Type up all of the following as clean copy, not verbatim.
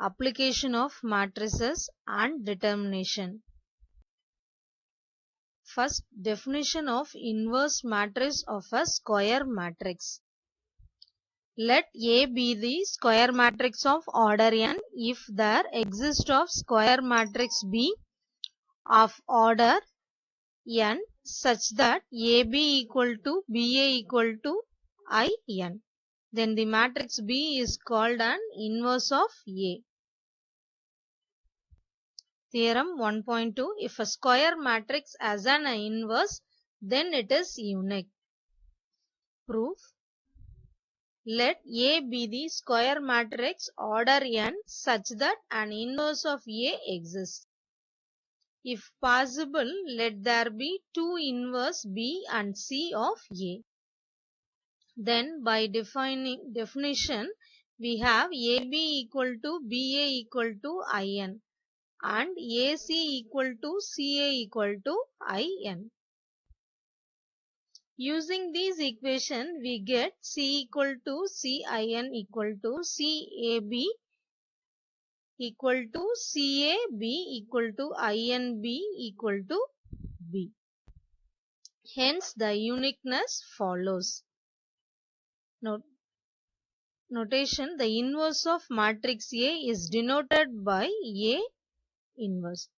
Application of matrices and determination. First, definition of inverse matrix of a square matrix. Let A be the square matrix of order n if there exists of square matrix B of order n such that AB equal to BA equal to IN. Then the matrix B is called an inverse of A. Theorem 1.2. If a square matrix has an inverse, then it is unique. Proof. Let A be the square matrix order n such that an inverse of A exists. If possible, let there be two inverse B and C of A. Then by definition, we have AB equal to BA equal to IN and AC equal to CA equal to IN. Using these equation, we get C equal to CIN equal to CAB equal to CAB equal to INB equal to B. Hence, the uniqueness follows. Notation: the inverse of matrix A is denoted by A inverse.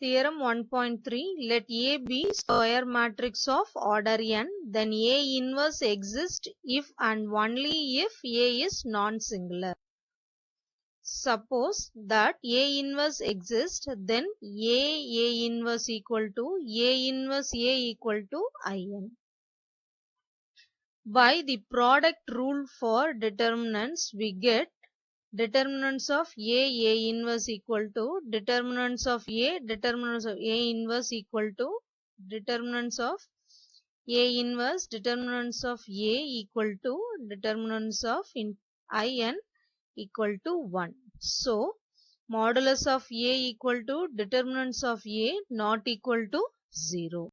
Theorem 1.3. Let A be square matrix of order n, then A inverse exists if and only if A is non-singular. Suppose that A inverse exists, then A inverse equal to A inverse A equal to IN. By the product rule for determinants, we get determinants of A inverse equal to determinants of A inverse equal to determinants of A inverse determinants of A equal to determinants of IN equal to 1. So, modulus of A equal to determinants of A not equal to 0.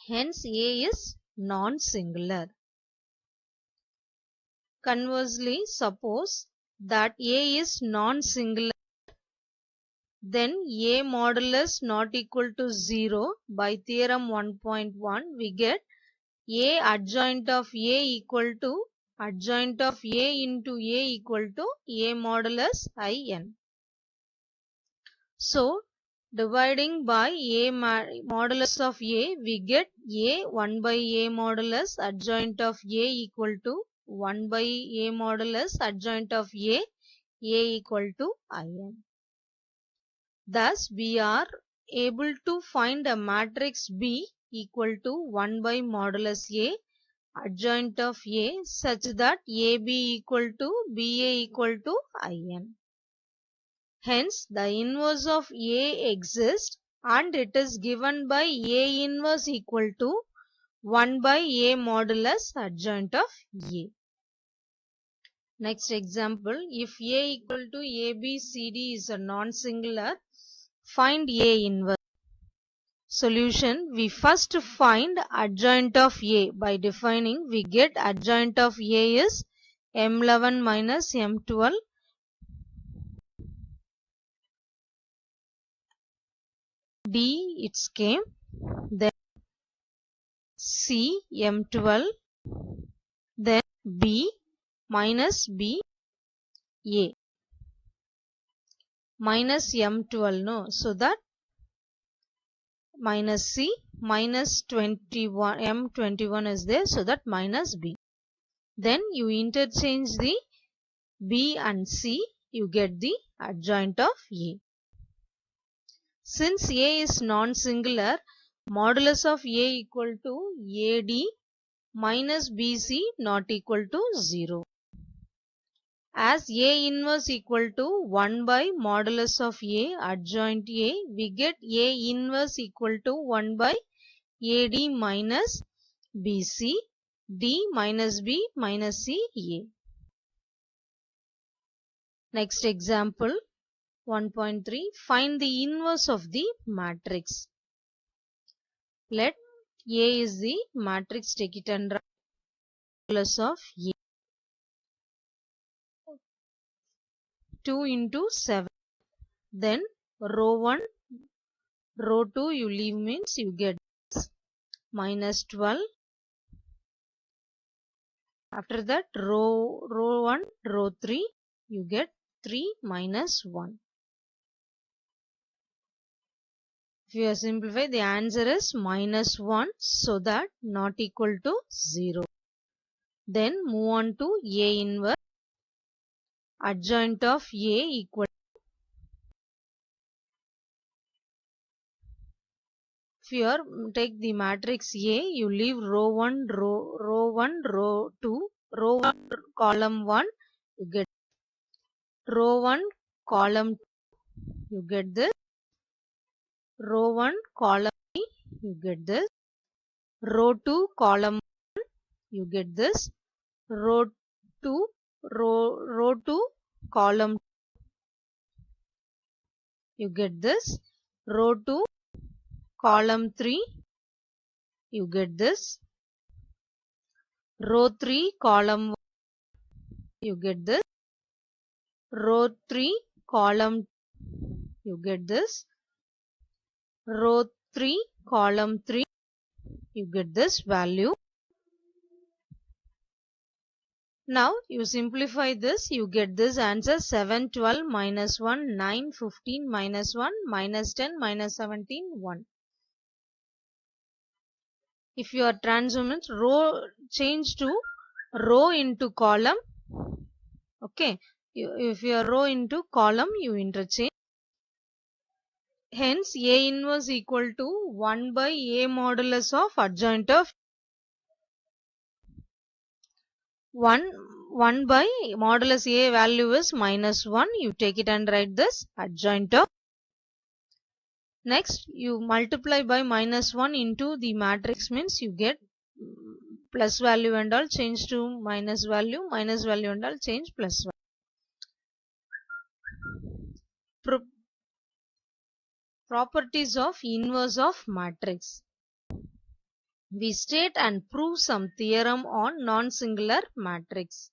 Hence, A is non-singular. Conversely, suppose that A is non-singular, then A modulus not equal to 0. By theorem 1.1, we get A adjoint of A equal to adjoint of A into A equal to A modulus IN. So, dividing by A modulus of A, we get A 1 by A modulus adjoint of A equal to 1 by A modulus adjoint of A equal to IN. Thus, we are able to find a matrix B equal to 1 by modulus A adjoint of A such that AB equal to BA equal to IN. Hence, the inverse of A exists and it is given by A inverse equal to 1 by A modulus adjoint of A. Next example, if A equal to ABCD is a non-singular, find A inverse. Solution: we first find adjoint of A. By defining, we get adjoint of A is M11 minus M12 D it's came, then C M12, then B minus B A minus M12, no, so that minus C minus 21 M21 is there, so that minus B. Then you interchange the B and C, you get the adjoint of A. Since A is non-singular, modulus of A equal to AD minus BC not equal to 0. As A inverse equal to 1 by modulus of A adjoint A, we get A inverse equal to 1 by AD minus BC, D minus B minus C A. Next example 1.3. Find the inverse of the matrix. Let A is the matrix, take it under modulus of A. 2 into 7. Then row 1, row 2 you leave means you get minus 12. After that row 1, row 3 you get 3 minus 1. If you simplify, the answer is minus 1, so that not equal to 0. Then move on to A inverse. Adjoint of A equal. If you take the matrix A, you leave row 1, row 2, row 1, column 1, you get row 1, column 2, you get this. Row 1, column 3, you get this. Row 2, column 1, you get this. Row 2, row 2, column 2, you get this. Row 2, column 3, you get this. Row 3, column 1, you get this. Row 3, column 2, you get this. Row 3, column 3, you get this value. Now you simplify this, you get this answer 7, 12, minus 1, 9, 15, minus 1, minus 10, minus 17, 1. If you are transforming row, change to row into column. Okay. If you are row into column, you interchange. Hence, A inverse equal to 1 by A modulus of adjoint of 1 by modulus A value is minus 1. You take it and write this adjoint of. Next, you multiply by minus 1 into the matrix means you get plus value and all change to minus value and all change plus 1. Properties of inverse of matrix. We state and prove some theorem on non-singular matrix.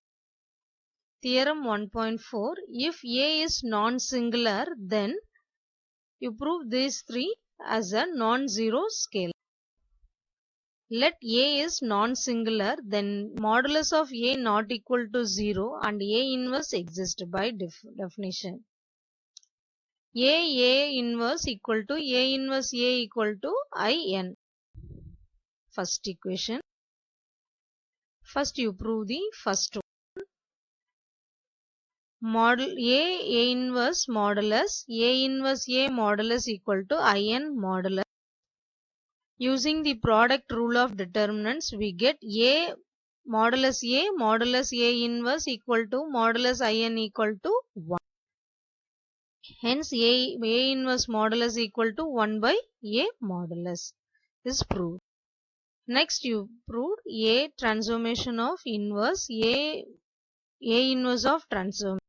Theorem 1.4. If A is non-singular, then you prove these three as a non-zero scalar. Let A is non-singular, then modulus of A not equal to 0 and A inverse exists by definition. A inverse equal to A inverse A equal to In. First equation. First you prove the first one. Model A inverse modulus equal to In modulus. Using the product rule of determinants, we get A modulus A inverse equal to modulus In equal to 1. Hence, A inverse modulus equal to 1 by A modulus is proved. Next, you proved A transformation of inverse A inverse of transformation.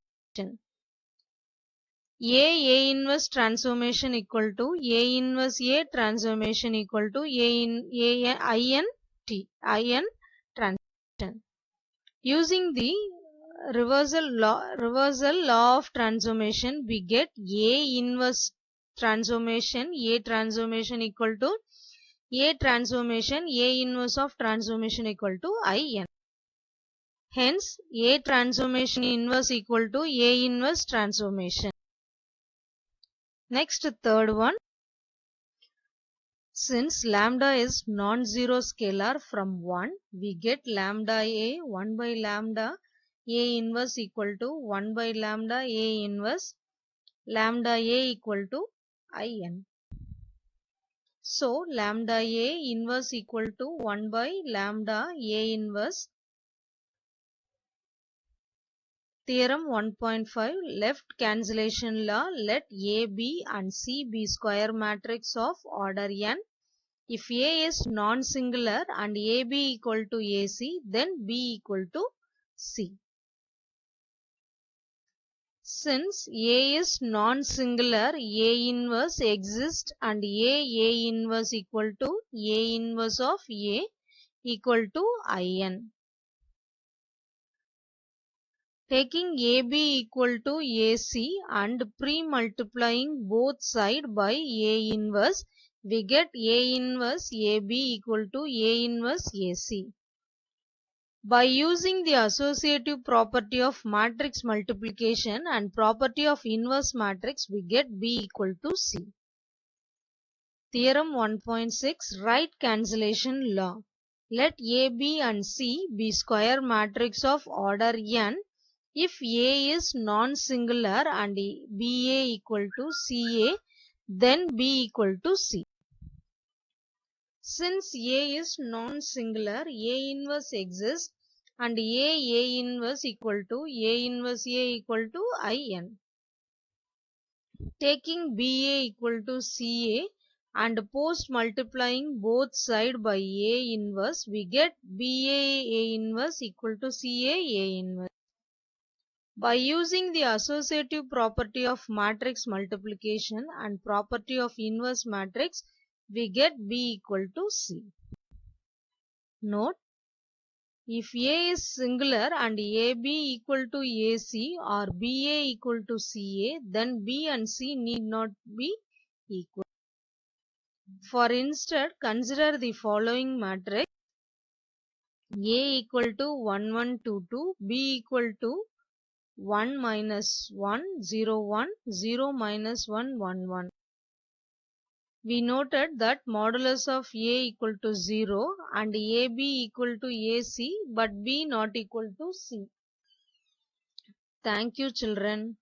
A inverse transformation equal to A inverse A transformation equal to In transformation. Using the reversal law of transformation, we get A inverse transformation equal to A transformation A inverse of transformation equal to In. Hence, A transformation inverse equal to A inverse transformation. Next, third one. Since lambda is non-zero scalar from 1, we get lambda A 1 by lambda A inverse equal to 1 by lambda A inverse lambda A equal to In. So, lambda A inverse equal to 1 by lambda A inverse. Theorem 1.5. Left cancellation law. Let A B and C be square matrix of order n. If A is non-singular and AB equal to AC, then B equal to C. Since A is non-singular, A inverse exists and A inverse equal to A inverse of A equal to In. Taking AB equal to AC and pre-multiplying both sides by A inverse, we get A inverse AB equal to A inverse AC. By using the associative property of matrix multiplication and property of inverse matrix, we get B equal to C. Theorem 1.6 Right cancellation law. Let A, B and C be square matrix of order n if A is non-singular and BA equal to CA, then B equal to C. Since A is non-singular, A inverse exists and A inverse equal to A inverse A equal to IN. Taking BA equal to CA and post multiplying both sides by A inverse, we get BA A inverse equal to CA A inverse. By using the associative property of matrix multiplication and property of inverse matrix, we get B equal to C. Note: if A is singular and AB equal to AC or BA equal to CA, then B and C need not be equal. For instance, consider the following matrix: A equal to 1 1 2 2, B equal to 1 minus 1 0 1 0 minus 1 1 1. We noted that modulus of A equal to 0 and AB equal to AC but B not equal to C. Thank you, children.